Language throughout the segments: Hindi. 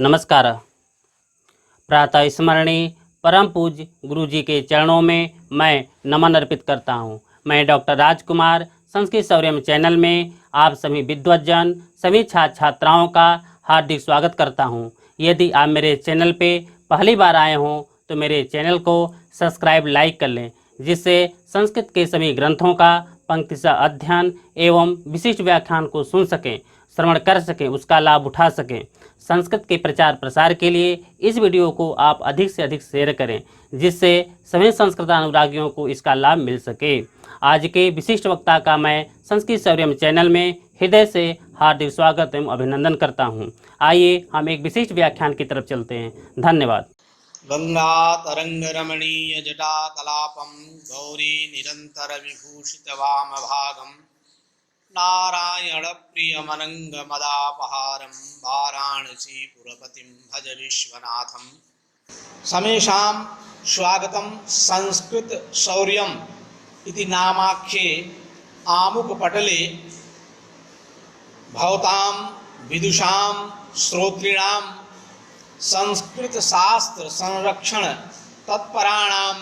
नमस्कार। प्रातः स्मरणीय परम पूज्य गुरु जी के चरणों में मैं नमन अर्पित करता हूँ। मैं डॉक्टर राजकुमार संस्कृत सौर्यम चैनल में आप सभी विद्वज्जन सभी छात्र छात्राओं का हार्दिक स्वागत करता हूँ। यदि आप मेरे चैनल पे पहली बार आए हों तो मेरे चैनल को सब्सक्राइब लाइक कर लें, जिससे संस्कृत के सभी ग्रंथों का पंक्तिशः अध्ययन एवं विशिष्ट व्याख्यान को सुन सकें, श्रवण कर सकें, उसका लाभ उठा सकें। संस्कृत के प्रचार प्रसार के लिए इस वीडियो को आप अधिक से अधिक शेयर करें, जिससे सभी संस्कृत अनुरागियों को इसका लाभ मिल सके। आज के विशिष्ट वक्ता का मैं संस्कृत सौर्यम चैनल में हृदय से हार्दिक स्वागत एवं अभिनंदन करता हूं। आइए हम एक विशिष्ट व्याख्यान की तरफ चलते हैं। धन्यवाद। गंगा तरंग रमणीय जटा कलापम गौरी निरंतर विभूषित वाम भागम नारायण प्रियमनंग मदापहारम वाराणसी पुरपतिम भज विश्वनाथम। समेषां स्वागतम संस्कृत शौर्यम इति नामाख्ये आमुक पटले भवतां विदुषां श्रोतॄणां संस्कृत शास्त्र संरक्षण तत्पराणां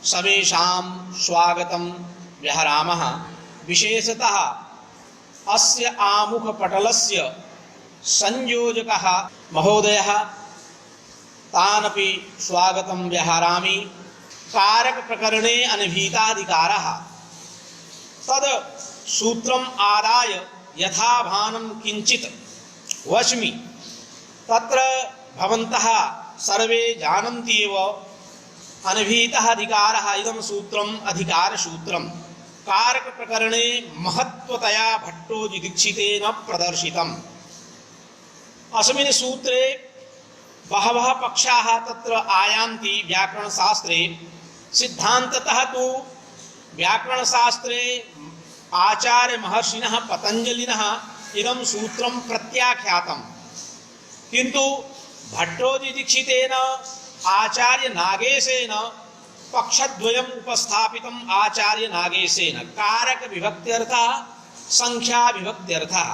समेषां स्वागतं व्याहरामः। विशेषतः अस्य आमुख पटलस्य संयोजकः महोदयः तानपि स्वागतं व्याहरामि। कारक प्रकरणे अनभिहिताधिकारः तद सूत्रम् आदाय यथाभानं किञ्चित् वच्मि। तत्र भवन्तः सर्वे जानन्ति एव अनभिहितः अधिकारः इदं सूत्रम् अधिकारसूत्रम् कारक प्रकरणे महत्वतया भट्टोजी दीक्षितेन प्रदर्शितम्। अस्मिन् सूत्रे बहवः पक्षाः तत्र आयान्ति व्याकरणशास्त्रे। सिद्धान्ततः तु व्याकरणशास्त्रे आचार्य महर्षिणः पतञ्जलिनः इदं सूत्रं प्रत्याख्यातम्, किन्तु भट्टोजी दीक्षितेन आचार्य नागेशेन पक्षद्वयम् उपस्थापितम्। आचार्य नागेशेन कारक विभक्त्यर्थः संख्या विभक्त्यर्थः।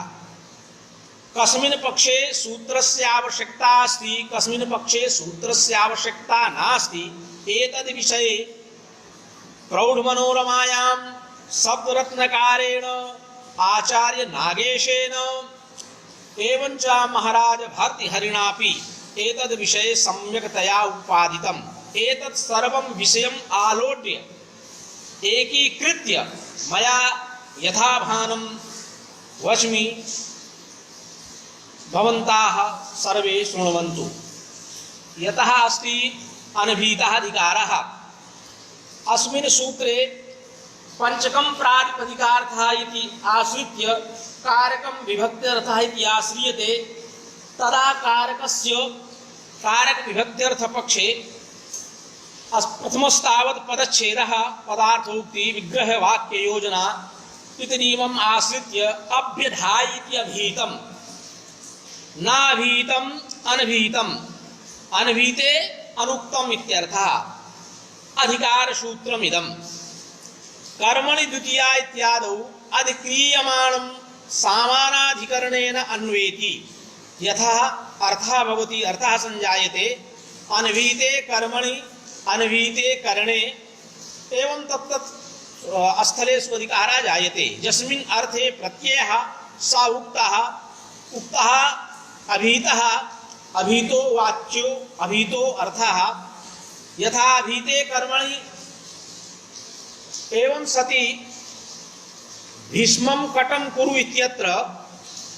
कस्मिन् पक्षे सूत्रस्य आवश्यकता अस्ति, कस्मिन् पक्षे सूत्रस्य आवश्यकता नास्ति। एतद् विषये प्रौढमनोरमायां शब्दरत्नकारेण आचार्य नागेशेन एवञ्च महाराज भर्तृहरिणापि एतद् विषये सम्यक्तया उत्पादितम्। एतत् सर्वं विषयम् आलोड्य एकीकृत्य मया यथाभानं वच्मि। भवन्ताः सर्वे शृण्वन्तु। यतः अस्ति अनभिहितः अधिकारः। अस्मिन् सूत्रे पंचकं प्रातिपदिकार्थः इति आश्रित्य कारकं विभक्त्यर्थः इति आश्रियते। तदा कारकस्य कारक विभक्त्यर्थ पक्षे प्रथमस्तावत् पदच्छेदः पदार्थोक्ति विग्रह वाक्य योजना इति नियमम् आश्रित्य अभ्यधाय इति अभिहितम्। नाभिहितम् अनभिहितम्, अनभिहिते अनुक्तम् इत्यर्थः। अधिकारसूत्रमिदम्। कर्मणि द्वितीया इत्यादौ अधिक्रियमाणं सामानाधिकरणेन अन्वेति। यथा अर्थः भवति, अर्थः संजायते अनभिहिते कर्मणि अनभिहिते करणे एवं तत्तत् स्थलेषु अधिकारः जायते। यस्मिन् अर्थे प्रत्ययः स उक्तः, उक्तः अभिहितः, अभिहितो वाच्यो अभिहितो अर्थः। यथा अभिहिते कर्मणि एवं सति भीष्मं कटं कुरु इत्यत्र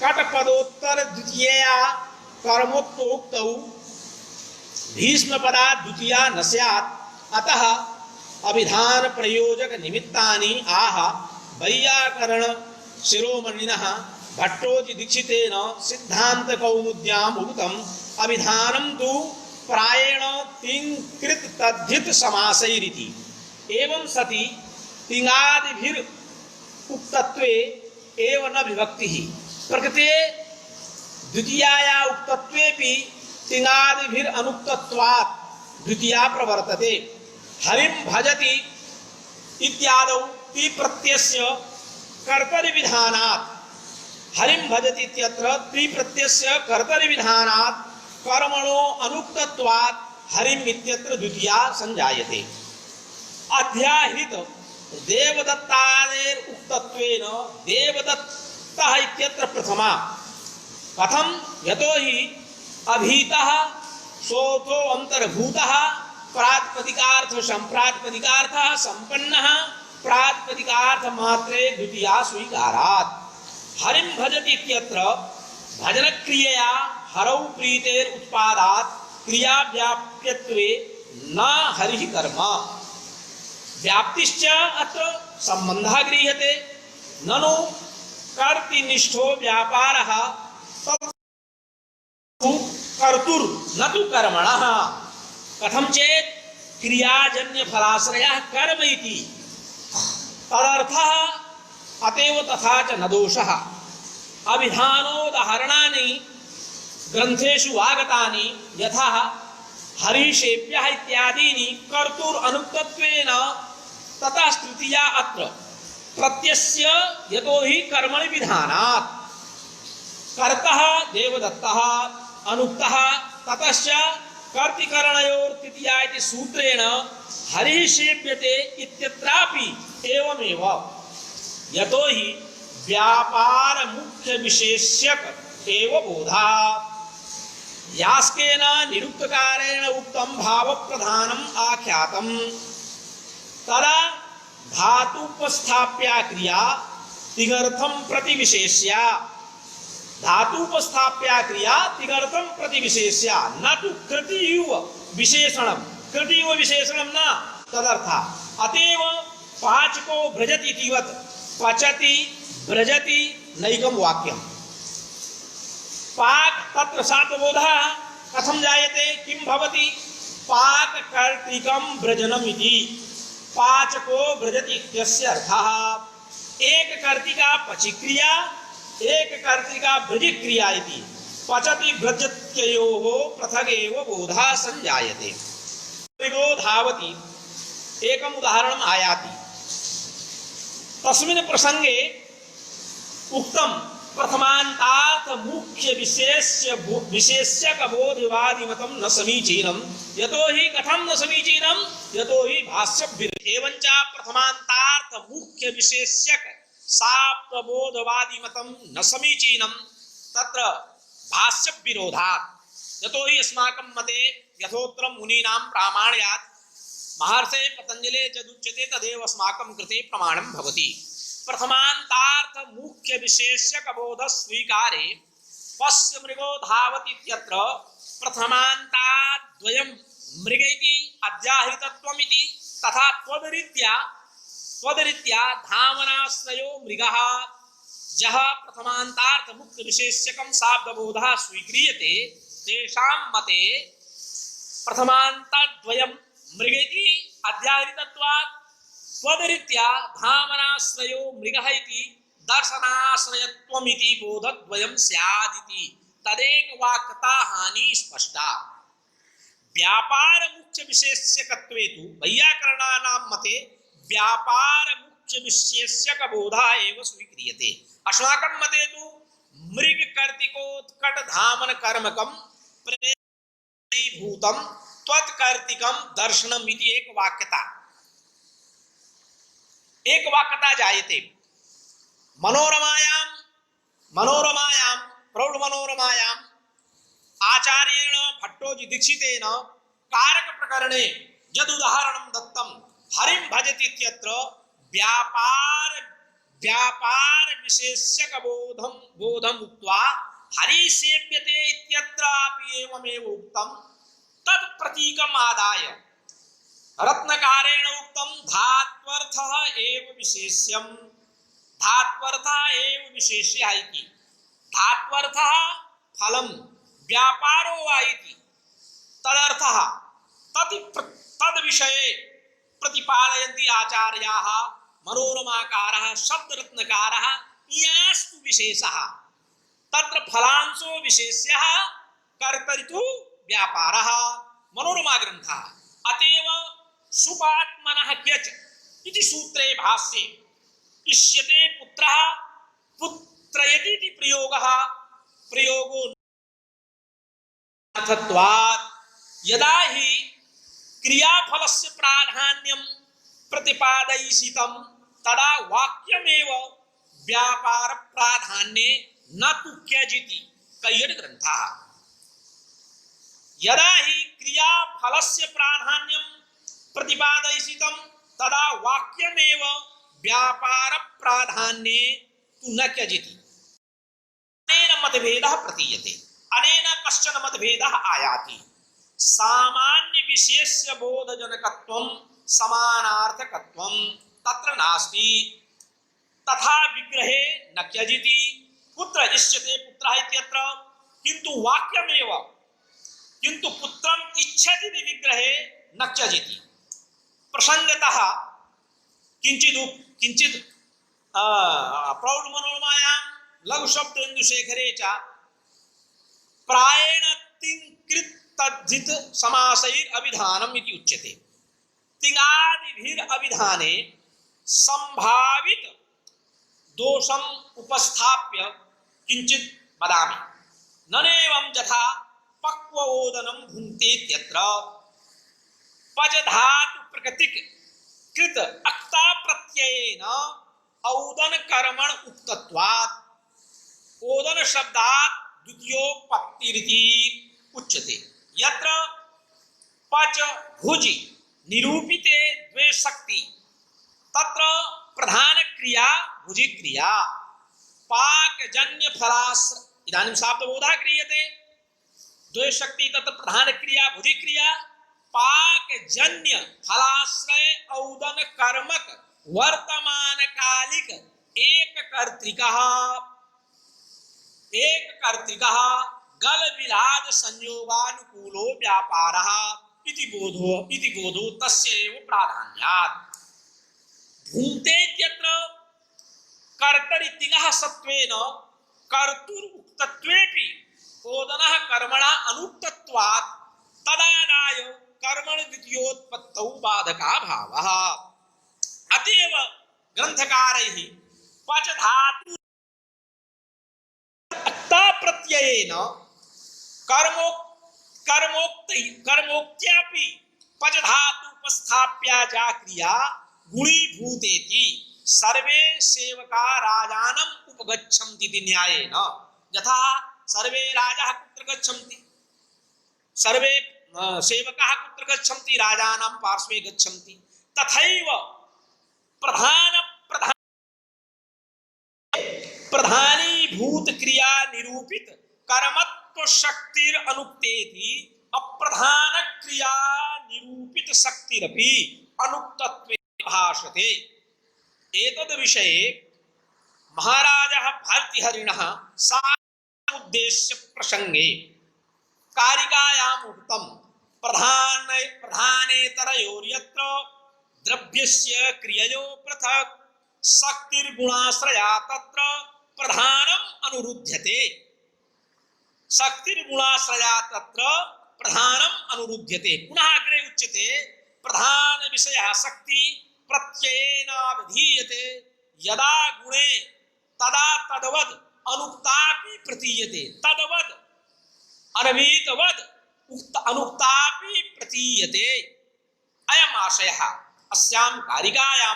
कटपदोत्तर द्वितीया कर्मोक्तौ भीष्मपदात् द्वितीया न स्यात्। अतः अभिधान प्रयोजक निमित्तानि आह वैयाकरण शिरोमणिनः भट्टोजी दीक्षितेन सिद्धांत कौमुद्याम् उक्तम्। अभिधानं तु प्रायेण तिङ्कृत तद्धित समासैरिति। एवं सति तिङादिभिर् उक्तत्वे एव न विभक्तिः। प्रकृते द्वितीयाया उक्तत्वेपि तिङादिभिर् अनुक्तत्वात् द्वितीया प्रवर्तते। हरिं भजति इत्यादौ ति प्रत्ययस्य कर्तरि विधानात् हरिं भजति इत्यत्र त्रि प्रत्ययस्य कर्तरि विधानात् कर्मणो अनुक्तत्वात् हरिम इत्यत्र द्वितीया संजायते। अध्याहृत देवदत्तादेर उक्तत्वेन देवदत्तः इत्यत्र प्रथमा। कथम? यतो हि अभीतः सोऽथो अंतर्भूतः प्रातिपदिकार्थ संप्रातिपदिकार्थः संपन्नः प्रातिपदिकार्थ मात्रे द्वितीया स्वीकारात्। हरिं भजति इत्यत्र भजन क्रियया हरौ प्रीतेर उत्पादात् क्रिया व्याप्यत्वे न हरिः कर्म। व्याप्तिश्च अत्र संबंधः गृह्यते। ननु कर्तृनिष्ठो व्यापारः कर्तुर् न तु कर्मणः। कथं चेत् क्रियाजन्य फलाश्रयः कर्म इति तदर्थः अतएव तथा च न दोषः। अभिधानोदाहरणानि ग्रंथेषु आगतानि यथा हरिषेभ्यः इत्यादीनि कर्तुर् अनुक्तत्वेन तथा तृतीया अत्र प्रत्यस्य यतो हि कर्मणि विधानात्। कर्तः देवदत्तः अनुक्तः ततश्च कर्तिकरणयोर तृतीया इति सूत्रेण हरिः सेव्यते इत्यत्रापि एवमेव। यतो हि व्यापार मुख्य विशेष्यक एव बोधा। यास्केन निरुक्तकारेण उक्तं भाव प्रधानम आख्यातम तदा धातुपस्थाप्या क्रिया तिगर्थम प्रतिविशेष्या। धातुपस्थाप्या क्रिया तिगर्थम प्रतिविशेष्या न तु कृतियुव विशेषणम। कृतियुव विशेषणम न तदर्था। अतएव पाचको भ्रजति इतिवत् पचति भ्रजति नैकं वाक्यम। पाक तत्र सात्वबोधः कथं जायते? किं भवति? पाक कर्तृकं भ्रजनम इति। पाचको भ्रजति इत्यस्य अर्थः एक कर्तिका पचिक्रिया एक कर्तिका भ्रजिक्रिया इति। पचति भ्रजत्ययोः पृथगेव बोधः संजायते। मृगो धावति एकम् उदाहरणम् आयाति। तस्मिन् प्रसंगे उक्तं प्रथमान्तात् मुख्य विशेष्यक बोधवादिमतं न समीचीनं। यतो हि कथं न समीचीनं? यतो हि भाष्य एवञ्च प्रथमान्तात् मुख्य विशेष्यक साप्तबोधवादिमतं न समीचीनं तत्र भाष्य विरोधात्। यतो हि अस्माकं मते यथोक्तं मुनीनां प्रामाण्यात् महर्षे पतंजले यदुच्यते तदेव अस्माकं कृते प्रमाणं भवति। प्रथमान्तार्थ मुख्य विशेष्यक बोध स्वीकारे पश्य मृगो धावति इत्यत्र प्रथमान्ताद्वयं मृग इति अध्याहृतत्वमिति तथा त्वदरीत्या धावनाश्रयो मृगः यः प्रथमान्तार्थ मुख्य विशेष्यकं शाब्दबोधः स्वीक्रियते तेषां मते प्रथमान्ताद्वयं मृग इति अध्याहृतत्वात् त्वदरीत्या धामनाश्रयो मृगः इति दर्शनाश्रयत्वमिति बोधद्वयं स्यादिति तदेक वाक्यता हानि स्पष्टा। व्यापार मुख्य विशेष्यकत्वे तु वैयाकरणानां मते व्यापार मुख्य विशेष्यक बोधः एव स्वीक्रियते। अस्माकं मते तु मृग कर्तिकोत्कट धामन कर्मकं प्रेभूतं त्वत्कर्तिकं दर्शनम इति एक वाक्यता जायते। मनोरमायां प्रौढ़ मनोरमायां आचार्येण भट्टोजी दीक्षितेन कारक प्रकरणे यद उदाहरणं दत्तं हरिं भजति इत्यत्र व्यापार विशेष्यक बोधम उक्त्वा हरि सेव्यते इत्यत्रापि एवमेव उक्तं। तत् प्रतीकम् आदाय रत्नकारेण उक्तं धात्वर्थः एव विशेष्यं। धात्वर्थः एव विशेष्यः इति। धात्वर्थः फलं व्यापारो वा इति तदर्थः तद विषये प्रतिपादयन्ति आचार्याः मनोरमाकारः शब्दरत्नकारः। यास्तु विशेषः तत्र फलांशो विशेष्यः कर्तरितु व्यापारः मनोरमा ग्रन्थः। अतएव सुपात्मनः क्यच इति सूत्रे भाष्ये इष्यते पुत्रः पुत्रयति इति प्रयोगो अर्थत्वात् यदा हि क्रियाफलस्य प्राधान्यं प्रतिपादयिषितं तदा वाक्यमेव व्यापार प्राधान्ये न तु क्यजिति कैयट ग्रन्थः। यदा हि क्रियाफलस्य प्राधान्यं प्रतिपादयिषितं तदा वाक्यमेव व्यापार प्राधान्ये तु न क्यजिति। अनेन मतभेदः प्रतीयते, अनेन कश्चन मतभेदः आयाति। सामान्य विशेष्य बोधजनकत्वं समानार्थकत्वं तत्र नास्ति, तथा विग्रहे न क्यजिति। पुत्र इष्यते पुत्रः इत्यत्र, किन्तु वाक्यमेव किन्तु पुत्रम् इच्छति विग्रहे न क्यजिति। प्रसंगतः किंचित प्रौढ़ मनोरमायां लघु शब्देन्दुशेखरे च प्रायेण तिङ्कृत तद्धित समासैर अभिधानम् इति उच्यते। तिङादिभिर अभिधाने संभावित दोषम् उपस्थाप्य किंचित वदामि। ननेवं यथा पक्वोदनं भुङ्क्ते इत्यत्र पज धातु प्रकृतिक कृत अक्ता प्रत्ययेन औदन कर्मण उक्तत्वात् ओदन शब्दात् द्वितीयोपत्तिरिति उच्यते। यत्र पच भुजि निरूपिते द्वे शक्ति तत्र प्रधान क्रिया भुजि क्रिया पाकजन्य फलाश्र इदानीं शाब्दबोधः क्रियते। द्वे शक्ति तत्र प्रधान क्रिया भुजि क्रिया पाकजन्य फलाश्रय औदन कर्मक वर्तमान कालिक एक कर्तृकः गल विलाद संयोगानुकूलो व्यापारः इति बोधो तस्यैव प्राधान्यात्। भुङ्क्ते इत्यत्र कर्तरितिङः सत्त्वेन कर्तुर् उक्तत्वेपि ओदनः कर्मणा अनुक्तत्वात् तदादाय कर्मण द्वितीयोत्पत्तौ बाधकाभावः। अतएव ग्रंथकारैः पच धातु अक्ता प्रत्ययेन कर्मोक्त्यापि पच धातु उपस्थाप्या जा क्रिया गुणीभूतेति सर्वे सेवका राजानम् उपगच्छन्ति इति न्यायेन। यथा सर्वे राजाः कुत्र गच्छन्ति, सर्वे सेवकाः कुत्र गच्छन्ति, राजानां पार्श्वे गच्छन्ति, तथैव प्रधानीभूत क्रिया निरूपित कर्मत्व शक्तिर अनुक्तेति अप्रधान क्रिया निरूपित शक्तिरपि अनुक्तत्वे भाषते। एतद् विषये महाराजः भर्तृहरिणः सामुद्देश्य प्रसंगे कारिकायाम् उक्तं प्रधानेतरयोर्यत्र द्रव्यस्य क्रिययो पृथक् शक्तिर्गुणाश्रया तत्र प्रधानम् अनुरुध्यते। शक्तिर्गुणाश्रया तत्र प्रधानम् अनुरुध्यते। पुनः अग्रे उच्यते प्रधान विषयः शक्ति प्रत्ययेनाभिधीयते यदा गुणे तदा तद्वद् अनुक्तापि प्रतीयते। तद्वद् अनवीतवद् उक्त अनुक्तापि प्रतीयते। अयम् आशयः अस्यां कारिकायां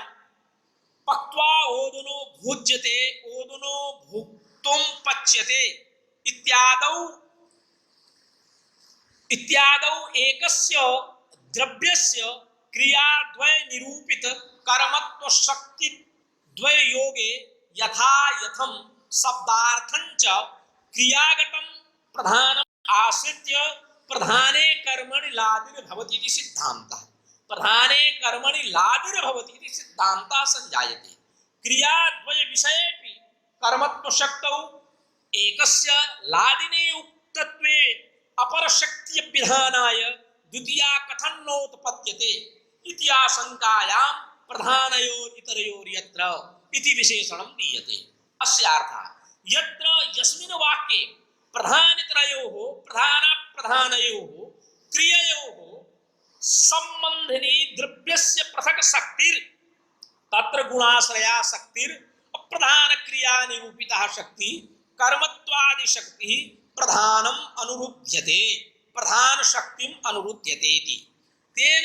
पक्त्वा ओदनो भुज्यते ओदनो भुक्तुं पच्यते इत्यादौ एकस्य द्रव्यस्य क्रियाद्वय निरूपित कर्मत्व शक्ति द्वय योगे यथा यथं शब्दार्थंच क्रियागतं प्रधानम् आश्रित्य प्रधाने कर्मणि लादिर्भवति इति सिद्धान्तः। प्रधाने कर्मणि लादिर्भवति इति सिद्धान्तः संजायते। क्रियाद्वय विषयेपि कर्मत्व शक्तौ एकस्य लादिने उक्तत्वे अपरशक्ति विधानाय द्वितीया कथं नोत्पद्यते इति आशंकायां प्रधानयोर इतरयोर्यत्र इति विशेषणं दीयते। अस्यार्थः यत्र यस्मिन् वाक्ये प्रधानितरयोः प्रधानयोः क्रिययोः संबंधिनी द्रव्यस्य पृथक् शक्तिर तत्र गुणाश्रया शक्तिर अप्रधान क्रिया निरूपिता शक्ति कर्मत्वादि शक्ति प्रधानम अनुरुध्यते। प्रधान शक्तिम अनुरुध्यते इति। तेन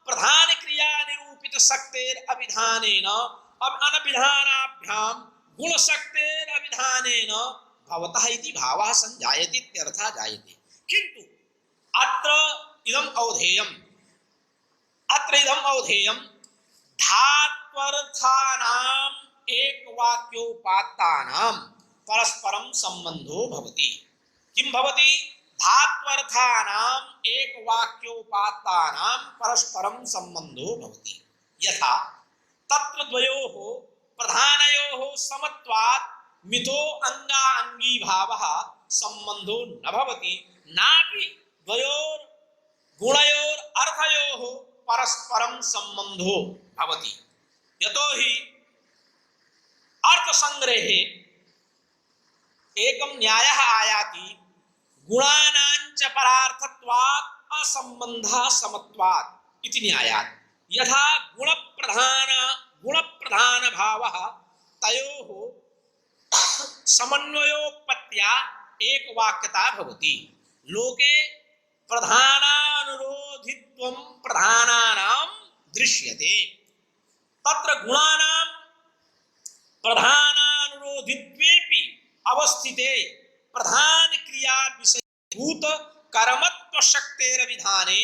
प्रधान क्रिया निरूपित शक्तेर अभिधानेन अब अनभिधानाभ्याम गुण शक्तेर अभिधानेन भवतः इति भावः संजायते इत्यर्थः जायते। किंतु अत्र इदम् अवधेयम् धात्वर्थानाम् एकवाक्योपात्तानां परस्परं संबंधो भवति। किं भवति? धात्वर्थानाम् एकवाक्योपात्तानां परस्परं संबंधो भवति। यथा तत्र द्वयोः प्रधानयोः समत्वात् मितो अंगांगी भावः संबंधो न भवति, नापि द्वयोर गुणयोर अर्थयोः परस्परं संबंधो भवति। यतो हि अर्थ संग्रहे एकं न्यायः आयाति गुणानांच परार्थत्वात् असंबन्धः समत्वात् इति न्यायात्। यथा गुणप्रधान भावः तयोः समन्वयोपत्या एकवाक्यता भवति। लोके प्रधानानुरोधित्वं प्रधानानां दृश्यते, तत्र गुणानां प्रधानानुरोधित्वेपि अवस्थिते प्रधान क्रिया विषयभूत कर्मत्व शक्तेरभिधाने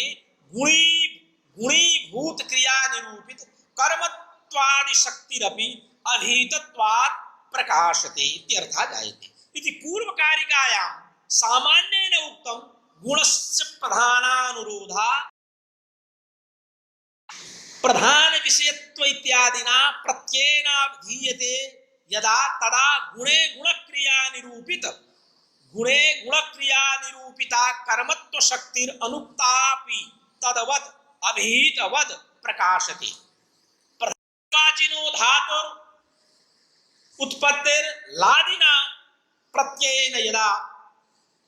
गुणीभूत क्रिया निरूपित कर्मत्वादि शक्तिरपि अभीतत्वात् प्रकाशते इत्यर्थः जायते। इति पूर्वकारिकायां सामान्येन उक्तं गुणस्य प्रधानानुरोधा प्रधान विषयत्व इत्यादिना प्रत्ययेनाभिधीयते यदा तदा गुणे गुणक्रिया निरूपिता कर्मत्व शक्तिर अनुक्तापि तदवद अभिहितवद प्रकाशते। प्रधानवाचिनो धातुर उत्पत्तिर लादिना प्रत्ययेन यदा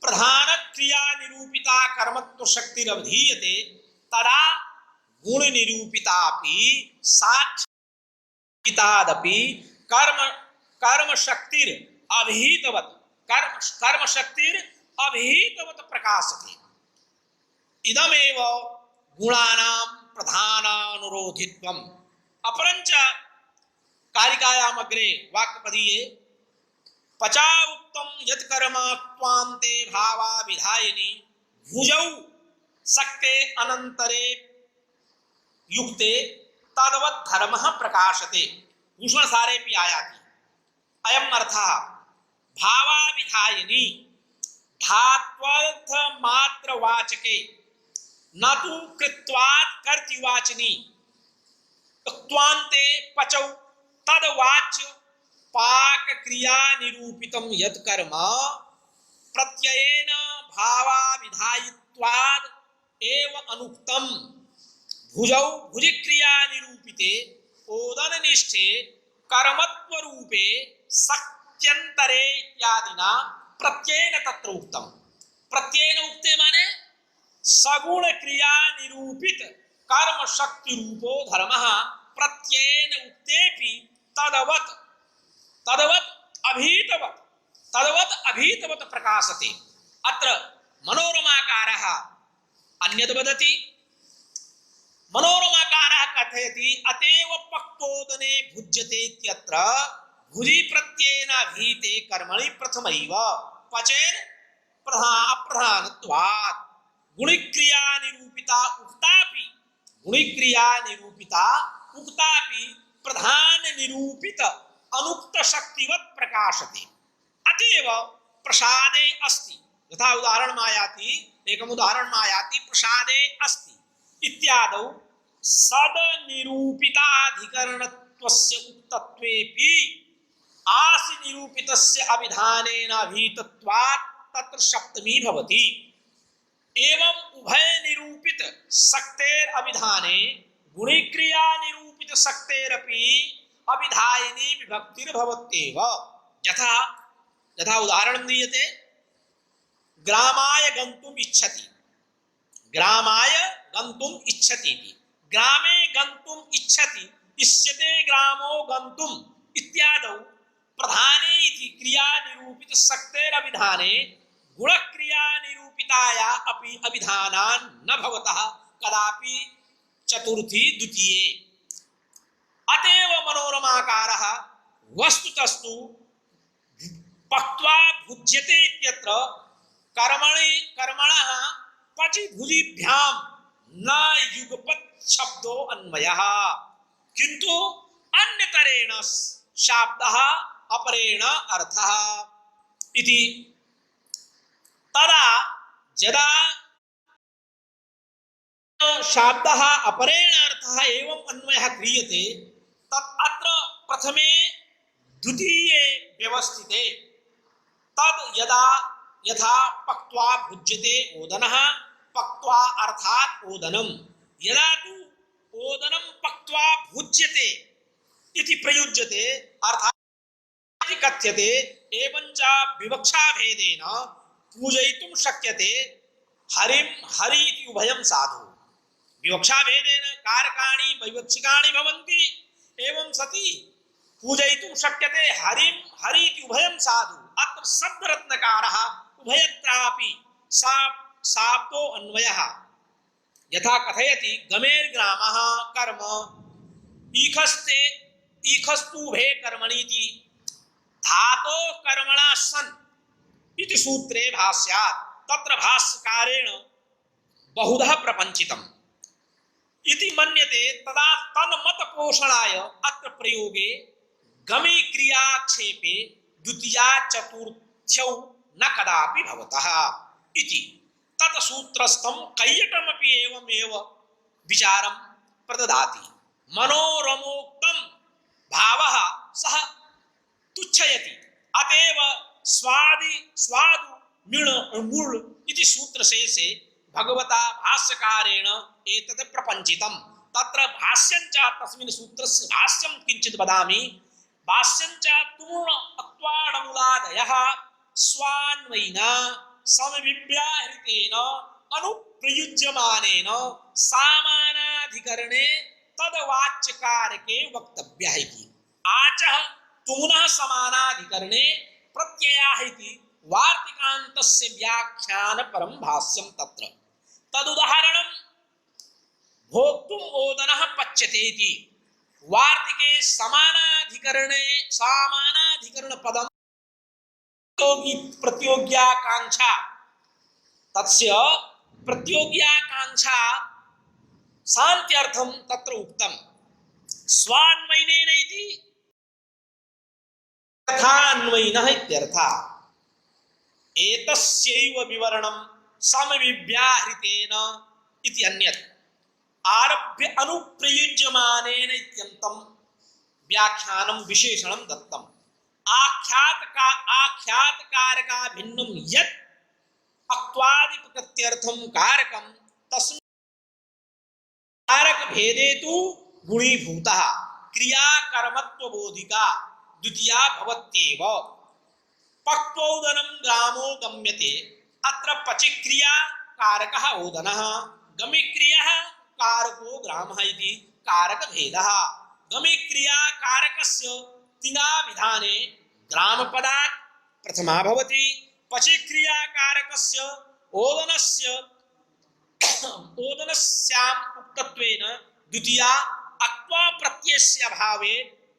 प्रधान क्रिया निरूपिता कर्मत्व शक्तिरभिधीयते तदा गुण निरूपितापि साक्षात्तादपि कर्म शक्तिर अभिहितवत प्रकाशते। इदमेव गुणानां प्रधानानुरोधित्वम्। अपरंच कारिकायामग्रे वाक्यपदीये पचा उक्तं यत् कर्म त्वान्ते भावा विधायिनी भुजौ सक्ते अनंतरे युक्ते तदवत् धर्मः प्रकाशते। भूषण सारेपि आयाति। अयम् अर्थः भावा विधायिनी धात्वर्थ मात्र वाचके न तु कृत्वात् कर्तृवाचिनी त्वान्ते पचौ तद्वाच्य पाक क्रिया निरूपितं यत् कर्म प्रत्ययेन भावाविधायित्वाद् एव अनुक्तं भुजौ भुजिक्रिया निरूपिते ओदननिष्ठे कर्मत्व रूपे सक्त्यंतरे इत्यादिना प्रत्ययेन तत्र उक्तं। प्रत्ययेन उक्ते माने सगुण क्रिया निरूपित कर्म शक्ति रूपो धर्मः प्रत्ययेन उक्तेपि तदवत् अभीतवत् प्रकाशते। अत्र मनोरमाकारः अन्यद् वदति। मनोरमाकारः कथयति अतएव पक्वोदने भुज्यते इत्यत्र भुजि प्रत्ययेन भीते कर्मणि प्रथमैव पचेन अप्रधानत्वात् गुणक्रिया निरूपिता उक्तापि प्रधान निरूपित अनुक्त शक्तिवत् प्रकाशते। अतएव प्रसादे अस्ति। यथा उदाहरणमायाति एकम् उदाहरणमायाति प्रसादे अस्ति इत्यादौ सद निरूपिताधिकरणत्वस्य उक्तत्वेपि आसि निरूपितस्य अभिधानेन अभीतत्वात् तत्र सप्तमी भवति। एवं उभय निरूपित शक्तेर अभिधाने गुणक्रिया निरूपित शक्तेरपि अभिधायिनी विभक्तिर्भवत्येव। यथा उदाहरणं दीयते ग्रामाय गन्तुम् इच्छति इति। ग्रामे गन्तुम् इच्छति इष्यते ग्रामो गन्तुम् इत्यादौ प्रधाने इति क्रिया निरूपित शक्तेर अभिधाने गुणक्रिया निरूपिताया अपि अभिधानान् न भवतः कदापि चतुर्थी द्वितीये। अतएव मनोरमाकारः वस्तुतस्तु पक्त्वा भुज्यते इत्यत्र कर्मणः पचि भुजिभ्यां न युगपत् शब्दो अन्वयः, किंतु अन्यतरेण शाब्दः अपरेण अर्थः इति। तदा यदा शाब्दः अपरेण अर्थः एवं अन्वयः क्रियते तत् अत्र प्रथमे द्वितीये व्यवस्थिते तद यदा यथा पक्त्वा भुज्यते ओदनः पक्त्वा अर्थात ओदनम, यदा तु ओदनम पक्त्वा भुज्यते इति प्रयुज्यते अर्थात कथ्यते एवंच विवक्षा भेदेन पूजयितुं शक्यते हरिं हरि इति उभयं साधु। विवक्षा भेदेन कारकाणि वैवक्षिकाणि भवन्ति एवं सति पूजयितुं शक्यते हरिं हरि इति उभयं साधु। अत्र शब्दरत्नकारः उभयत्रापि शाब्दो अन्वयः यथा कथयति गमेर्ग्रामः कर्म ईखस्ते ईखस्तुभे कर्मणीति धातो कर्मणा सन् इति सूत्रे भाष्यात् तत्र भाष्यकारेण बहुधा प्रपंचितम् इति मन्यते। तदा तन्मत पोषणाय अत्र प्रयोगे गमे क्रियाक्षेपे द्वितीया चतुर्थ्यौ न कदापि भवतः इति तत् सूत्रस्थं कैयटमपि एवमेव विचारं प्रददाति। मनोरमोक्तं भावः सः तुच्छयति, अतएव स्वादु मुळ इति सूत्रशेषे भगवता भाष्यकारेण एतत् प्रपंचितं। तत्र भाष्यञ्च तस्मिन् सूत्रस्य भाष्यं किञ्चित् वदामि। भाष्यञ्च तूर्ण अक्वाडमूलादयः स्वान्वयिन समविव्याहृतेन अनुप्रयुज्यमानेन सामानाधिकरणे तद्वाच्यकारके वक्तव्यः इति। आचः तुमुनः समानाधिकरणे प्रत्ययः इति वार्तिकान्तस्य व्याख्यानपरं भाष्यं तत्र तदुदाहरणं भोक्तुम् ओदनः पच्यते इति वार्तिके समानाधिकरणे सामानाधिकरण पदं प्रतियोग्याकांक्षा तस्य प्रतियोग्याकांक्षा शान्त्यर्थं तत्र उक्तं। स्वान्वयनेन इति तथा अन्वयिनः इत्यर्थः। एतस्यैव विवरणं समविव्याहृतेन इति अन्यत् आरभ्य अनुप्रयुज्यमानेन इत्यन्तं व्याख्यानं विशेषणं दत्तम्। आख्यातकारका भिन्नं यत् अक्त्वादिप्रत्यर्थं कारकं तस्मिन् कारक भेदे तु गुणीभूतः क्रियाकर्मत्वबोधिका द्वितीया भवत्येव। पक्वोदनं ग्रामो गम्यते अत्र पचिक्रिया कारकः ओदनः गमिक्रियः कारको ग्रामः इति कारक भेदः। गमिक्रिया कारकस्य तिङा विधाने ग्रामपदात् प्रथमा भवति। पचिक्रिया कारकस्य ओदनस्याम् उक्तत्वेन द्वितीया अक्वा प्रत्ययस्य अभावे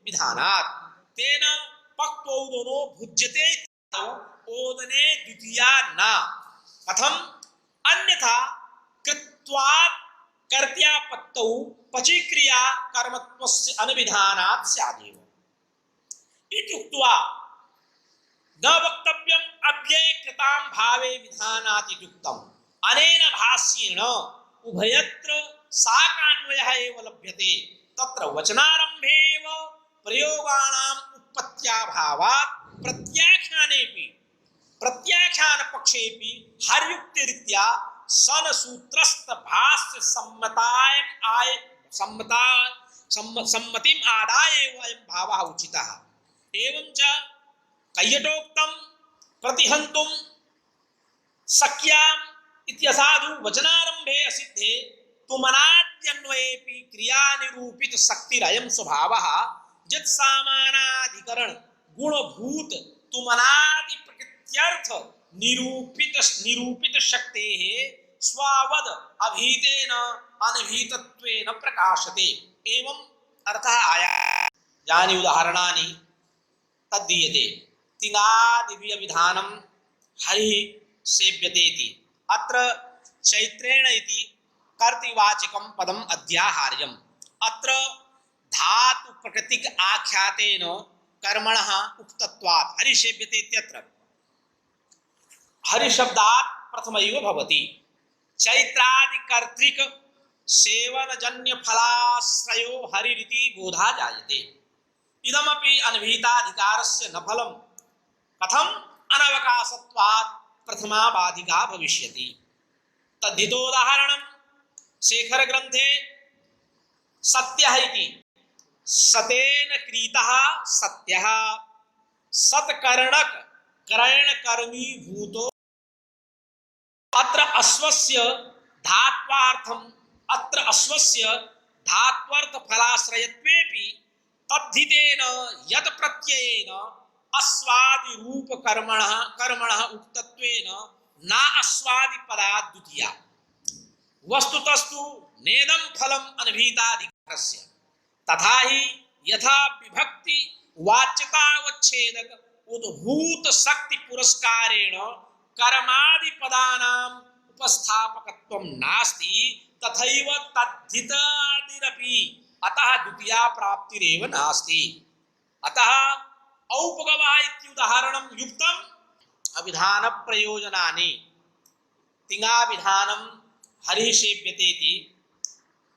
विधानात्। तेन पक्वोदनो भुज्यते ओदने द्वितीया न। कथम अन्यथा कृत्वात् कर्त्यापत्तौ पचिक्रिया कर्मत्वस्य अनभिधानात् स्यादेव इति उक्त्वा न वक्तव्यम् अव्यये कृतां भावे विधानात् इति उक्तम्। अनेन भाष्येण उभयत्र साकान्वयः एव लभ्यते। तत्र वचनारम्भे एव प्रयोगाणाम् उत्पत्त्याभावात् प्रत्याख्यानपक्षेपि हर्युक्तिरीत्या सन सूत्रस्थ भाष्य सम्मतिम् आदाय एव अयं भावः उचितः। एवञ्च कैयटोक्तं प्रतिहन्तुं शक्याम् इत्यसाधु वचनारम्भे असिद्धे तुमनाद्यन्वयेऽपि क्रियानिरूपित शक्तिरयं स्वभावः यत् सामानाधिकरण गुणभूत तुमनादि प्रकृत्यर्थ निरूपित शक्तेः स्ववद अभीतेन अनभीतत्वेन प्रकाशते। एवं अर्थः आया। यानि उदाहरणानि तद्दीयते। तिङादिव्य विधानं हरिः सेव्यते इति। अत्र चैत्रेण इति कर्तृवाचकं पदम् अध्याहार्यम्। अत्र धातु प्रकृतिक आख्यातेन कर्मणः उक्तत्वात् हरिः सेव्यते इत्यत्र हरिशब्दात् प्रथमैव भवति। चैत्रादि कर्तृक सेवनजन्य फलाश्रयो हरिरिति बोधा जायते। इदमपि अनभिहिताधिकारस्य न फलं कथम अनवकाशत्वात् प्रथमा बाधिका भविष्यति। तद्धितोदाहरणं शेखर ग्रंथे सत्यः इति। सतेन क्रीतः सत्यः सत्कर्णक क्रयणकर्मी भूतो। अत्र अश्वस्य धात्वार्थम अत्र अश्वस्य धात्वर्थ फलाश्रयत्वेपि तद्धितेन यत् प्रत्ययेन अस्वादि रूप कर्मणः उक्तत्वेन न अस्वादि पदात् द्वितीया। वस्तुतस्तु नेदं फलम् अनभिहिताधिकारस्य तथा ही यथा विभक्ति वाच्यतावच्छेदक उद्भूत शक्ति पुरस्कारेण कर्मादि पदानाम् उपस्थापकत्वं नास्ति तथैव तद्धितादिरपि अतः द्वितीया प्राप्तिरेव नास्ति। अतः औपगमः इत्युदाहरणं युक्तम् अभिधान प्रयोजनानि। तिङाभिधानं हरिः सेव्यते इति।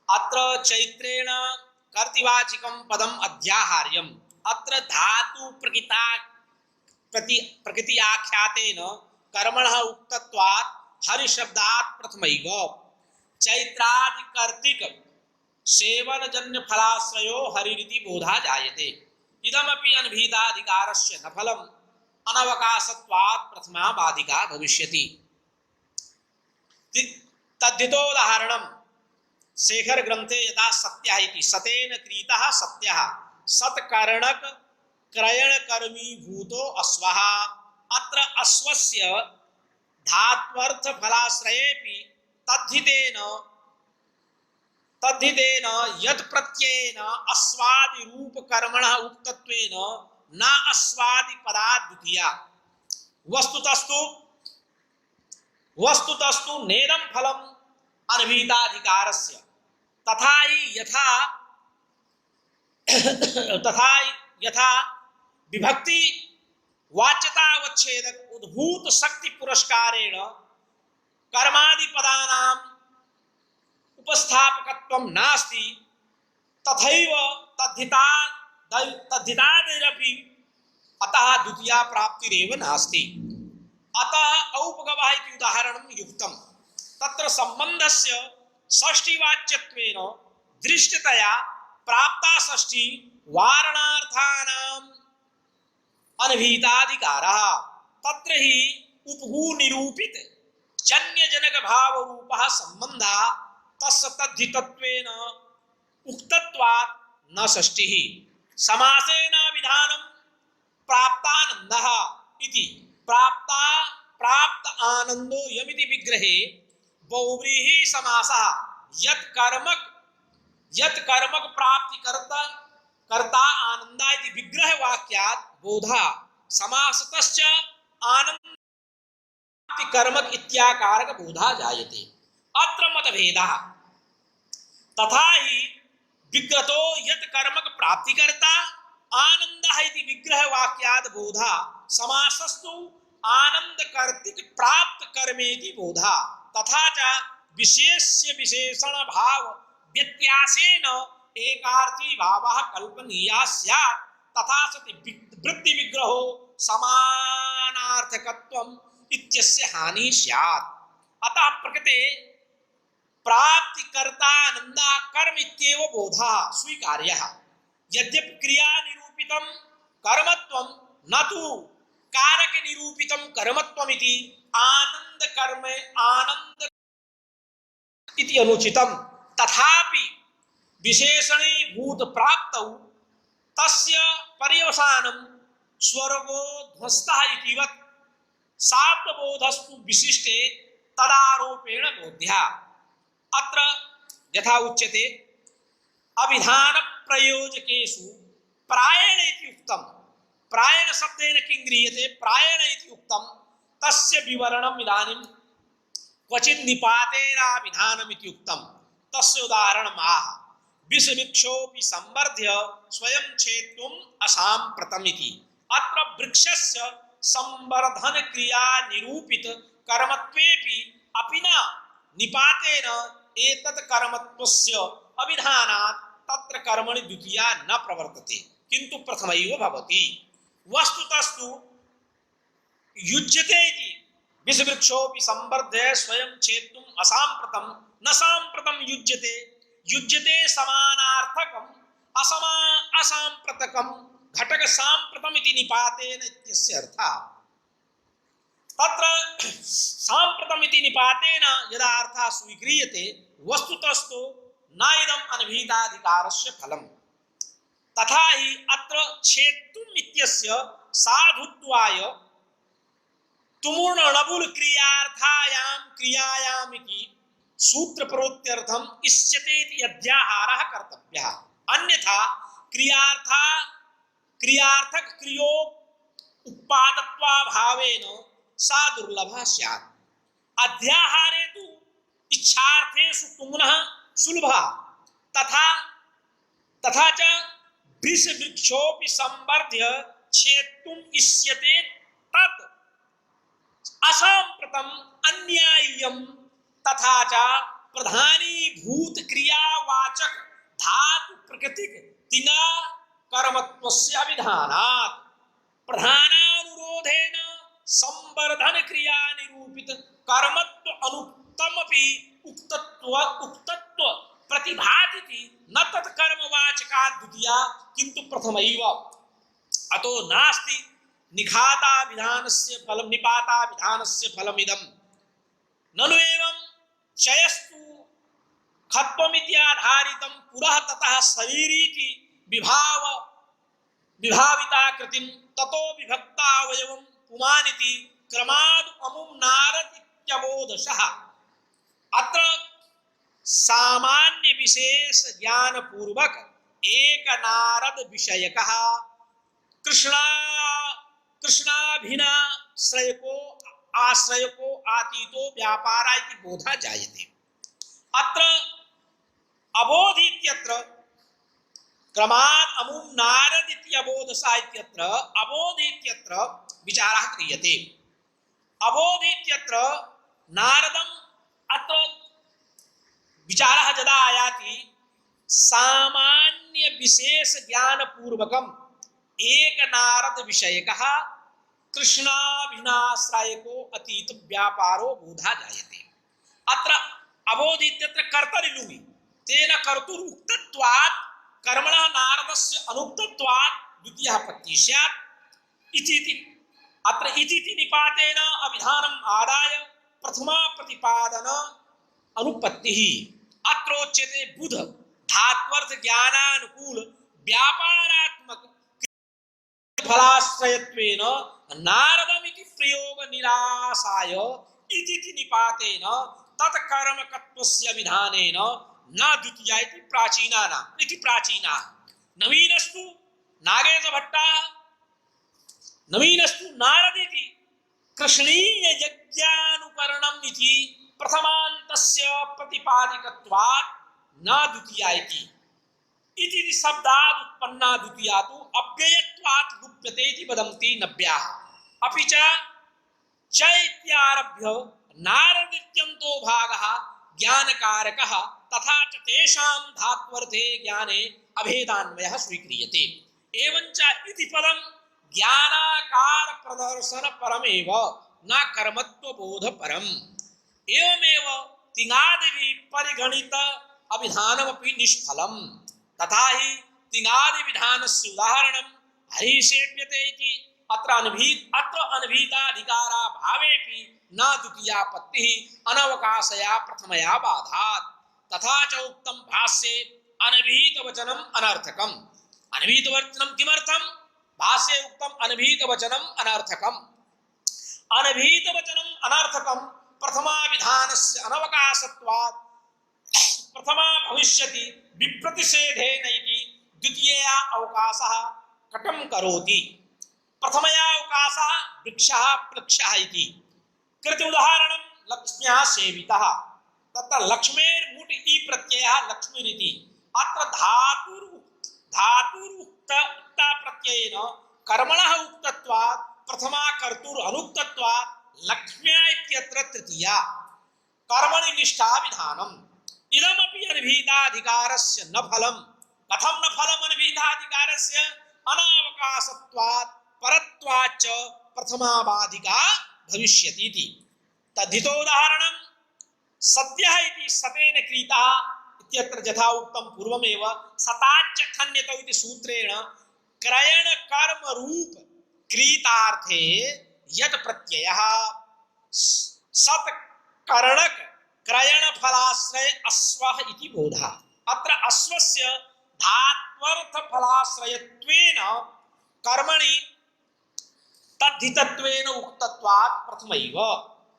अत्र चैत्रेण कर्तृवाचिकं पदम् अध्याहार्यम्। अत्र धातु प्रकृति आख्यातेन कर्मणः उक्तत्वात् हरिशब्दात् प्रथमैव चैत्रादि कर्तिक सेवनजन्य फलाश्रयो हरिरिति बोधा जायते। इदमपि अनभिहिताधिकारस्य न फलम् अनवकाशत्वात् प्रथमा बाधिका भविष्यति। तद्धितोदाहरणं शेखर ग्रंथे यथा सत्यः इति। सतेन क्रीतः सत्यः सत्कर्णक क्रयणकर्मी भूतो अश्वः। अत्र अश्वस्य धात्वर्थ फलाश्रयेपि तद्धितेन यत् प्रत्ययेन अस्वादि रूप कर्मणः उक्तत्वेन न अस्वादि पदात् द्वितीया। वस्तुतस्तु नेदं फलम् अनभिहिताधिकारस्य तथा यथा विभक्ति वाच्यतावच्छेदक उद्भूत शक्ति पुरस्कारेण कर्मादि पदानाम् उपस्थापकत्वं नास्ति तथैव तद्धितादिरपि अतः द्वितीया प्राप्तिरेव नास्ति। अतः औपगमः इति उदाहरणं युक्तम्। तत्र संबंधस्य षष्ठीवाच्यत्वेन दृष्टतया प्राप्ता षष्ठी वारणार्थानाम् अनभिहिताधिकारः। तत्र हि उपगु निरूपित जन्यजनक भाव रूपः संबंधः तस्य तद्धितत्वेन उक्तत्वात् न षष्ठिः। समासेन विधानं प्राप्तानन्दः इति। प्राप्त आनंदो यमिति विग्रहे बहुव्रीहि समासः यत् कर्मक प्राप्ति कर्ता आनंदा इति विग्रह वाक्यात् बोधा समासतश्च आनंद प्राप्ति कर्मक इत्याकारक बोधा जायते। अत्र मतभेदः। तथा ही विग्रतो यत् कर्मक प्राप्ति कर्ता आनंदः इति विग्रह वाक्यात् बोधा समासस्तु आनंद कर्तिक प्राप्त कर्मेति बोधा। तथा च विशेष्य विशेषण भाव व्यत्यासेन एकार्थी भावः कल्पनीया स्यात् तथा सति वृत्ति विग्रहो समानार्थकत्वम् इत्यस्य हानि स्यात्। अतः प्रकृते प्राप्ति कर्ता आनंदा कर्म इत्येव बोधा स्वीकार्यः। यद्यपि क्रिया निरूपितं कर्मत्वं न तु कारक निरूपितं कर्मत्वमिति आनंद कर्म आनंद इति अनुचितं तथापि विशेषणीभूत प्राप्तौ तस्य पर्यवसानं स्वर्गो ध्वस्तः इतिवत् सात्वबोधस्तु विशिष्टे तदारोपेण बोध्या। अत्र यथा उच्यते अभिधान प्रयोजकेषु प्रायण इति उक्तम्। प्रायण शब्देन किं गृह्यते? प्रायण इति उक्तम्। तस्य विवरणम् इदानीं क्वचित् निपातेनाभिधानम् इति उक्तम्। तस्य उदाहरणम् आह। विषवृक्षोऽपि संवर्ध्य स्वयं छेत्तुम् असाम्प्रतम् इति। अत्र वृक्षस्य संवर्धन क्रिया निरूपित कर्मत्वेपि अपि न निपातेन एतत् कर्मत्वस्य अभिधानात् तत्र कर्मणि द्वितीया न प्रवर्तते, किन्तु प्रथमैव भवति। वस्तुतस्तु युज्यते इति विषवृक्षोऽपि संवर्ध्य स्वयं छेत्तुम् असाम्प्रतम् न साम्प्रतं युज्यते। युज्यते समानार्थकम् असाम्प्रतकम् घटक साम्प्रतम् इति निपातेन इत्यस्य अर्थः। तत्र साम्प्रतम् इति निपातेन यदा अर्थः स्वीक्रियते वस्तुतस्तु न इदम् अनभिहिताधिकारस्य फलम्। तथा हि अत्र छेत्तुम् इत्यस्य साधुत्वाय तुमुर्णबुल क्रियार्थायां क्रियायाम् इति सूत्र प्रवृत्त्यर्थम् इष्यते इति अध्याहारः कर्तव्यः। अन्यथा क्रियार्थक क्रियो उत्पादत्वाभावेन सा दुर्लभा स्यात्। अध्याहारे तु इच्छार्थेषु तुम्नः सुलभः तथा च वृक्षोऽपि संवर्ध्य छेत्तुम् इष्यते तत् असाम्प्रतम् अन्याय्यम् तथा च प्रधानीभूत क्रियावाचक धातु प्रकृतिक तिङा कर्मत्वस्य अभिधानात् प्रधानानुरोधेन संवर्धन क्रिया निरूपित कर्मत्व अनुक्तमपि उक्तत्व प्रतिभाति न तत्कर्मवाचका द्वितीया किंतु प्रथमैव। अतो नास्ति निखाता विधानस्य फलम निपाता विधानस्य फलमिदं। ननु एवं चयस्तु खत्वमित्याधारितं पुरः ततः शरीरीति विभाविता कृतिं ततो विभक्ता अवयवं पुमानिति क्रमाद् अमुं नारदित्यबोधशः। अत्र सामान्य विशेष ज्ञान पूर्वक एक नारद विषयकः कृष्णाभिनाश्रयको आश्रयको आतीतो व्यापारा इति बोधा जायते। अत्र अबोधित्यत्र क्रमात् अमुं नारद इति अबोधसा इत्यत्र अबोधित्यत्र विचारः क्रियते। अबोधित्यत्र नारदम् अत्र विचारः यदा आयाति सामान्य विशेष ज्ञान पूर्वकम् एक नारद विषयकः कृष्णाभिनाश्रयको अतीत व्यापारो बोधा जायते। अत्र अबोधित्यत्र कर्तरिलुङि तेन कर्तुरुक्तत्वात् कर्मणः नारदस्य अनुक्तत्वात् द्वितीयः पत्तिः स्यात् इति। अत्र इति निपातेन अभिधानम् आदाय प्रथमा प्रतिपादन अनुपत्तिः। अत्रोच्यते बुध धात्वर्थ ज्ञानानुकूल व्यापारात्मक फलाश्रयत्वेन नारदमिति प्रयोग निरासाय इति निपातेन तत्कर्मकत्वस्य विधानेन न द्वितीया इति प्राचीनानाम् इति प्राचीनाः। नवीनस्तु नागेशभट्टाः नवीनस्तु नारदिति कृष्णीय यज्ञानुकरणम् इति प्रथमान्तस्य प्रतिपादिकत्वात् न द्वितीया इति शब्दात् उत्पन्ना द्वितीया तु अव्ययत्वात् रूप्यते इति वदन्ति नव्याः। अपि च इत्यारभ्य नारदित्यन्तो भागः ज्ञानकारकः तथा च तेषां धात्वर्थे ज्ञाने अभेदान्वयः स्वीक्रियते। एवञ्च इति पदं ज्ञानाकार प्रदर्शन परमेव न कर्मत्व बोध परम्। एवमेव तिङादिवि परिगणित अभिधानमपि निष्फलम्। तथा हि तिङादि विधानस्य उदाहरणं हरिसेव्यते इति अत्र अनभिहिताधिकारा भावेपि न द्वितीयापत्तिः अनवकाशया प्रथमया बाधात्। तथा च उक्तं भाष्ये अनभिहितवचनम् अनर्थकम्। अनभिहितवचनं किमर्थं? भाष्ये उक्तं अनभिहितवचनम् अनर्थकम्। अनभीत वचनम अनर्थकम प्रथमा विधानस्य अनवकाशत्वात् प्रथमा भविष्यति विप्रतिषेधेन इति द्वितीया अवकाशः कटं करोति। प्रथमया अवकाशः वृक्षः पृक्षः इति कृति उदाहरणं लक्ष्म्याः सेवितः तत्र लक्ष्मेर्मुट् इ प्रत्ययः लक्ष्मीरिति अत्र धातुरुक्ता प्रत्ययेन कर्मणः उक्तत्वात् प्रथमा कर्तुर् अनुक्तत्वात् लक्ष्म्या इत्यत्र तृतीया कर्मणि निष्ठा विधानम् इदमपि अनभिहिताधिकारस्य न फलम् कथं न फलम् अनभिहिताधिकारस्य अनावकाशत्वात् परत्वाच्च प्रथमाबाधिका भविष्यति इति तद्धितो उदाहरणं सत्यः इति सतेन क्रीतः इत्यत्र यथा उक्तं पूर्वमेव सताच्च खन्यतौ इति सूत्रेण क्रयण कर्म रूप क्रीतार्थे यत् प्रत्ययः सत् करणक क्रयण फलाश्रय अश्वः इति बोधः अत्र अश्वस्य धात्वर्थ फलाश्रयत्वेन कर्मणि तद्धितत्वेन उक्तत्वात् प्रथमैव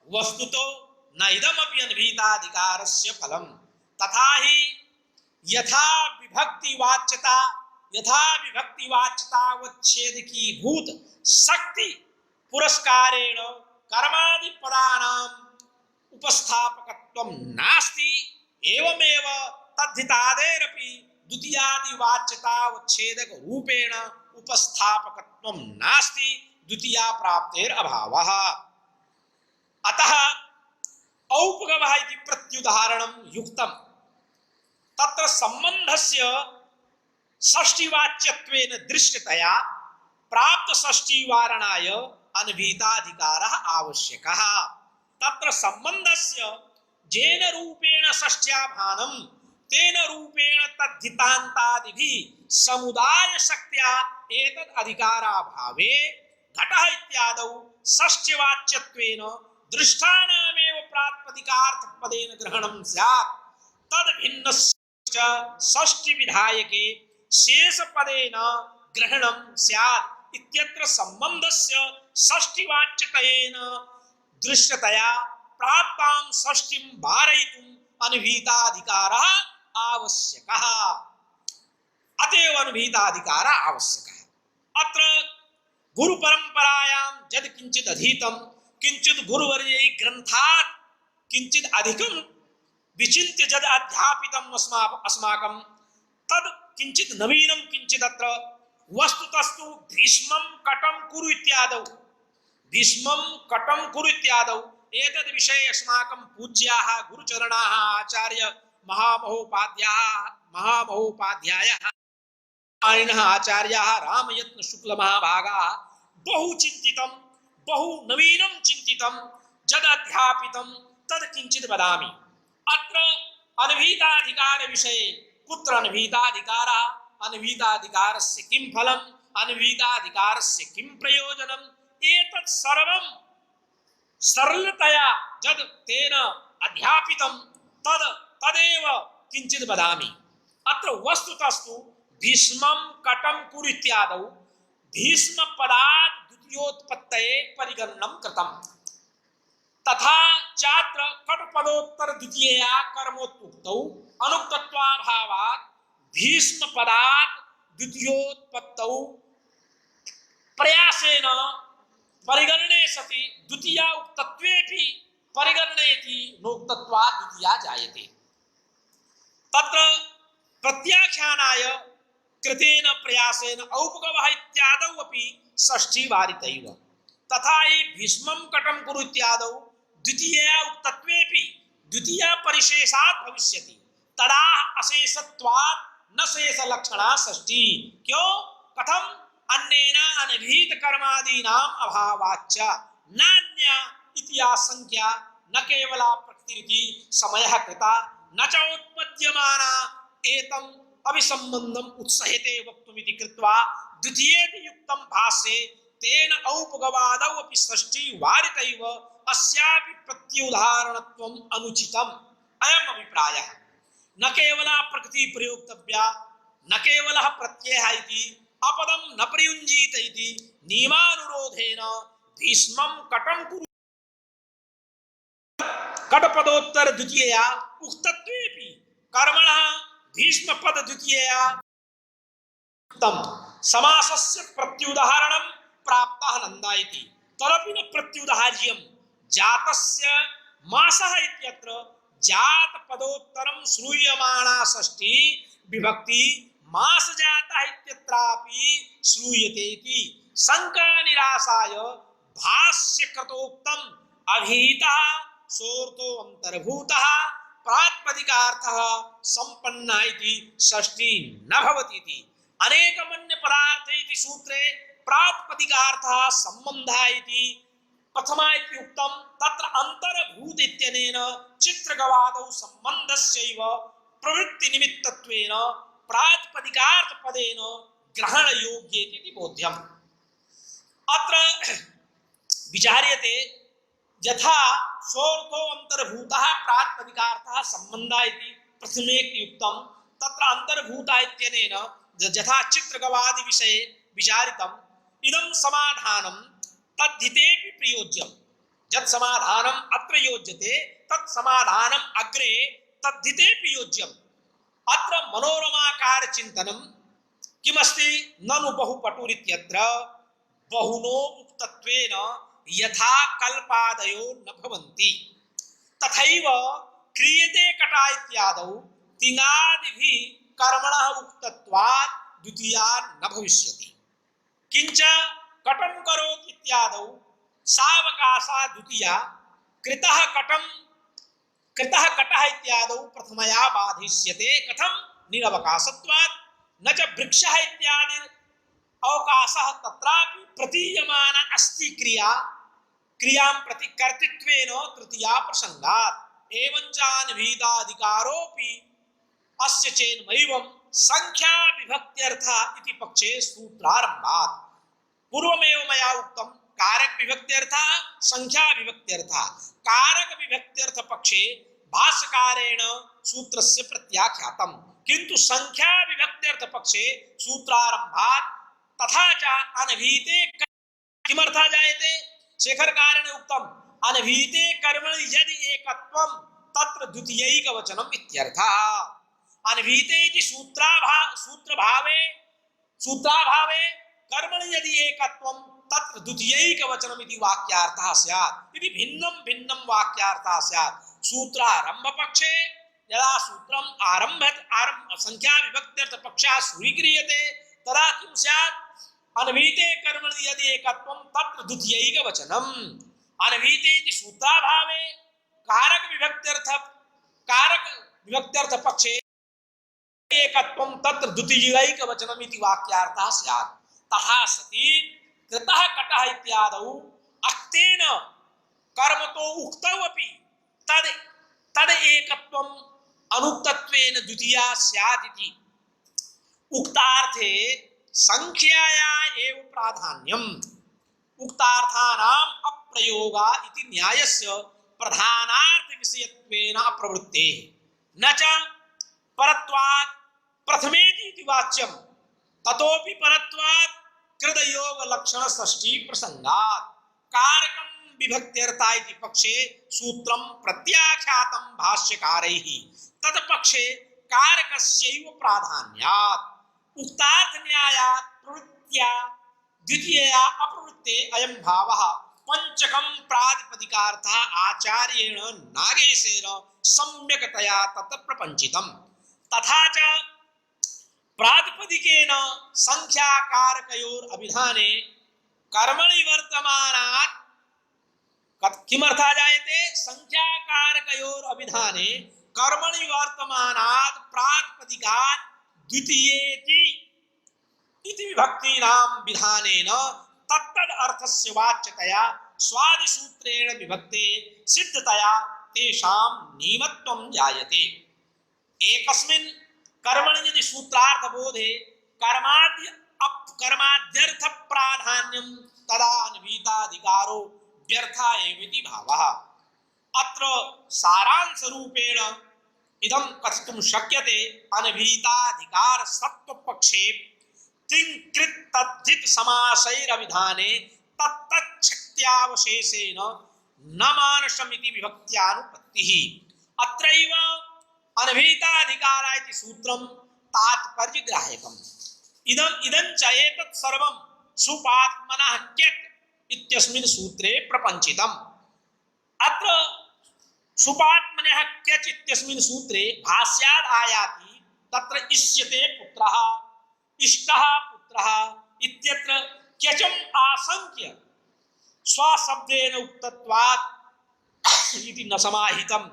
वस्तुतो न इदमपि अनभिहिताधिकारस्य फलम् तथा हि यथा विभक्तिवाच्यतावच्छेदकी भूत शक्ति पुरस्कारेण कर्मादि पदानां उपस्थापकत्वं नास्ति एवमेव तद्धितादेरपि द्वितीयादिवाच्यतावच्छेदक रूपेण उपस्थापकत्वं नास्ति द्वितीया प्राप्तेर अभावः अतः औपगमः इति प्रत्युदाहरणं युक्तं तत्र संबंधस्य षष्ठीवाच्यत्वेन दृष्टतया प्राप्त षष्ठीवारणाय अनभिहिताधिकारः आवश्यकः तत्र संबंधस्य जेन रूपेण षष्ठ्याभानं तेन रूपेण तद्धितान्तादिभिः समुदाय शक्त्या एतद् अधिकाराभावे घटः इत्यादौ षष्ठ्यवाच्यत्वेन दृष्टानामेव प्रातिपदिकार्थपदेन ग्रहणं स्यात् तद् भिन्नस्य षष्ठी विधायके शेषपदेन ग्रहणं स्यात् इत्यत्र संबंधस्य षष्ठीवाच्यतेन दृष्टतया प्राप्तां षष्ठीं वारयितुम् अनभिहिताधिकारः आवश्यकः अतएव अनभिहिताधिकारः आवश्यकः अत्र गुरु परंपरायां यद् किंचित् अधीतं किंचित् गुरुवर्यैः ग्रन्थात् किंचित् अधिकं विचिन्त्य यद् अध्यापितम् अस्माकं तद् किंचित् नवीनं किंचित् अत्र वस्तुतस्तु भीष्मं कटं कुरु इत्यादौ एतद् विषये अस्माकं पूज्याः गुरुचरणाः आचार्य महामहोपाध्यायः आचार्याः रामयत्न शुक्ल महाभागाः बहु चिंतितं बहु नवीनं चिंतितं यद् अध्यापितं तद् किंचित् वदामि अत्र अनभिहिताधिकार विषये कुत्र अनभिहिताधिकारः अनभिहिताधिकारस्य किं फलम् अनभिहिताधिकारस्य किं प्रयोजनम् एतत् सर्वं सरलतया यद् तेन अध्यापितं तदेव किंचित् वदामि अत्र वस्तुतस्तु भीष्मं कटं कुरु इत्यादौ भीष्मपदात् द्वितीयोत्पत्तये परिगणनं कृतं तथा चात्र कटपदोत्तर द्वितीयया कर्मोत्तुक्तौ अनुक्तत्वाभावात् भीष्मपदात् द्वितीयोत्पत्तौ प्रयासेन परिगणने सति द्वितीया उक्तत्वेपि परिगणनेति नोक्तत्वात् द्वितीया जायते तत्र प्रत्याख्यानाय कृतेन प्रयासेन औपगमः इत्यादौ अपि षष्ठी वारितैव तथा हि भीष्मं कटं कुरु इत्यादौ द्वितीया उक्तत्वेपि द्वितीया परिशेषात् भविष्यति तदा अशेषत्वात् न शेषलक्षणा षष्ठी क्यों कथम अन्येन अनभिहित कर्मादीनाम् अभावाच्च नान्या इति आशंक्या न केवला प्रकृतिरिति समयः कृता न च उत्पद्यमाना एतम् अभिसंबंधम् उत्सहेते वक्तुमिति कृत्वा द्वितीयेति युक्तं भाष्ये तेन औपगवादौ अपि षष्ठी वारितैव अस्यापि प्रत्युदाहरणत्वम् अनुचितम् अयम् अभिप्रायः न केवला प्रकृति प्रयोक्तव्या न केवलः प्रत्ययः इति अपदं न प्रयुञ्जीत इति नियमानुरोधेन भीष्मं कटं कुरु कटपदोत्तर द्वितीया उक्तत्वेपि कर्मणः भीष्मपद द्वितीया तम समासस्य प्रत्युदाहरणं प्राप्तः नन्दा इति तदपि न प्रत्युदाहर्यं जातस्य मासः इत्यत्र जात पदोत्तरं श्रूयमाणा षष्ठी विभक्ति मास जातः इत्यत्रापि श्रूयते इति शंका निरासाय भाष्यकृतोक्तम् अभिहितः सोऽर्थो अन्तर्भूतः प्रातिपदिकार्थः संपन्नः इति षष्ठी न भवति इति अनेकमन्य पदार्थ इति सूत्रे प्रातिपदिकार्थः संबन्धः इति प्रथमा इति उक्तं तत्र अन्तर्भूत इत्यनेन चित्रगवादौ संबन्धस्यैव प्रवृत्ति निमित्तत्वेन प्रातिपदिकार्थ पदेन ग्रहण योग्येति इति बोध्यम् अत्र विचार्यते यथा सोऽर्थो अन्तर्भूतः प्रातिपदिकार्थः संबन्धः इति प्रथमे उक्तं तत्र अन्तर्भूतः इत्यनेन यथा चित्रगवादि विषये विचारितम् इदं समाधानं तद्धितेपि प्रयोज्यं यत् समाधानम् अत्र योज्यते तत् समाधानम् अग्रे तद्धितेपि योज्यम् अत्र मनोरमाकार चिन्तनं किमस्ति ननु बहुपटुरित्यत्र बहुनो उक्तत्वेन यथा कल्पादयो न भवन्ति तथैव क्रियते कटा इत्यादौ तिङादिभिः कर्मणः उक्तत्वात् द्वितीया न भविष्यति किंच कटं करोति इत्यादौ सावकाशा द्वितीया कृतः कटः इत्यादौ प्रथमया बाधिष्यते कथं निरवकाशत्वात् न च वृक्षः इत्यादि अवकाशः तत्रापि प्रतीयमान अस्ति क्रियां प्रति कर्तृत्वेन तृतीया प्रसंगात् एवं चान्विताधिकारोऽपि अस्य चेन्मैवं संख्या विभक्त्यर्थ इति पक्षे सूत्रारम्भात् पूर्वमेव मया उक्तं कारक विभक्त्यर्थ संख्या विभक्त्यर्थ कारक विभक्त्यर्थ पक्षे भाष्यकारेण सूत्रस्य प्रत्याख्यातं किंतु संख्या विभक्त्यर्थ पक्षे सूत्रारम्भात् तथा च अनभीते किमर्थः जायते शेखरकारेण उक्तम् अनभीते कर्मणि यदि एकत्वं तत्र द्वितीयैकवचनम् इत्यर्थः अनभीते इति सूत्राभावे कर्मणि यदि एकत्वं तत्र द्वितीयैकवचनम् इति वाक्यार्थः स्यात् इति भिन्नं वाक्यार्थः स्यात् सूत्रारंभ पक्षे यदा सूत्रम् आरम्भ संख्या विभक्त्यर्थ पक्षः स्वीक्रियते तदा किं स्यात् अनभीते कर्मणि यदि एकत्वं तत्र द्वितीयैकवचनम् अनभीते इति सूत्राभावे कारक विभक्त्यर्थ पक्षे एकत्वं तत्र द्वितीयैकवचनम् इति वाक्यार्थः स्यात् तथा सति कृतः कटः इत्यादौ अक्तेन कर्मतो उक्तौ अपि तद एकत्वम् अनुक्तत्वेन द्वितीया स्यात् इति उक्तार्थे संख्याया एव प्राधान्यम् उक्तार्थानाम् अप्रयोगा इति न्यायस्य प्रधानार्थ विषयत्वेन प्रवृत्तेः न च परत्वात् प्रथमेति इति वाच्यं ततोपि परत्वात् कृतयोग लक्षण षष्ठी प्रसंगात् कारकं विभक्त्यर्था इति पक्षे सूत्रं प्रत्याख्यातं भाष्यकारैः तत्पक्षे कारकस्यैव प्राधान्यात् उक्तार्थ न्यायात् प्रवृत्त्या द्वितीया अप्रवृत्ते अयं भावः पंचकं प्रातिपदिकार्थः आचार्येण नागेशेन सम्यक्तया तत् प्रपञ्चितम् तथा च प्रातिपदिकेन संख्याकारकयोर अभिधाने कर्मणि वर्तमानात् किमर्थः जायते संख्याकारकयोर अभिधाने कर्मणि वर्तमानात् प्रातिपदिकात् द्वितीयेति इति विभक्तीनां विधानेन तत्तद अर्थस्य वाच्यतया स्वादिसूत्रेण विभक्ते सिद्धतया तेषां नियमत्वं जायते एकस्मिन् कर्मणि यदि सूत्रार्थ बोधे कर्माद्यर्थ प्राधान्यं तदा अन्विताधिकारो व्यर्था एवेति भावः अत्र सारांश रूपेण इदं कथितुं शक्यते अनभीताधिकार सत्व पक्षे तिङ्कृत तद्धित समासैरभिधाने तत्तच्छ इत्यावशेषेण न मानसमिति विभक्त्यानुपत्तिः। अत्रैव अनभिहिताधिकारा इति सूत्रं तात्पर्यग्राह्यकम्। इदं च एतत् सर्वं सुपात्मनः क्यक् इत्यस्मिन् सूत्रे प्रपञ्चितम्। अत्र सुपात्मनः क्यच् इत्यस्मिन् सूत्रे भाष्याद् आयाति तत्र इष्यते पुत्रः, इष्टः पुत्रः इत्यत्र क्यचम् आशङ्क्य स्वशब्देन उक्तत्वात् इति न समाहितम्।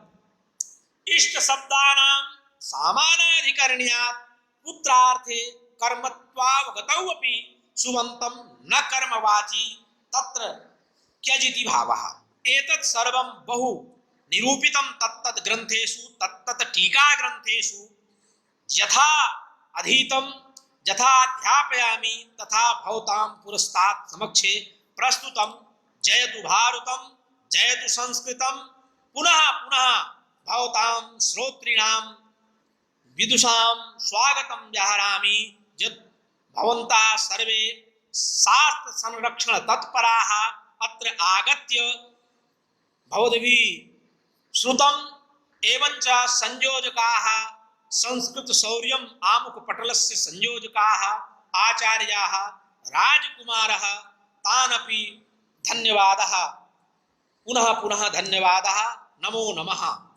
इष्ट शब्दानां सामानाधिकरण्यात् पुत्रार्थे कर्मत्वावगतौ अपि सुबन्तं न कर्मवाची तत्र क्यजिति भावः। एतत् सर्वं बहु निरूपितं तत्तत् ग्रन्थेषु तत्तत् टीका ग्रन्थेषु यथा अधीतं यथा अध्यापयामि तथा भवतां पुरस्तात् समक्षे प्रस्तुतं। जयतु भारतं जयतु संस्कृतं। पुनः पुनः भवतां श्रोतॄणां विदुषां स्वागतं व्याहरामि यत् भवन्तः सर्वे शास्त्र संरक्षण तत्पराः अत्र आगत्य भवद्भिः श्रुतम् एवं च संयोजकाः संस्कृत शौर्यम् आमुखपटलस्य संयोजकाः आचार्याः राजकुमारः तानपि धन्यवादः। पुनः पुनः धन्यवादः। नमो नमः।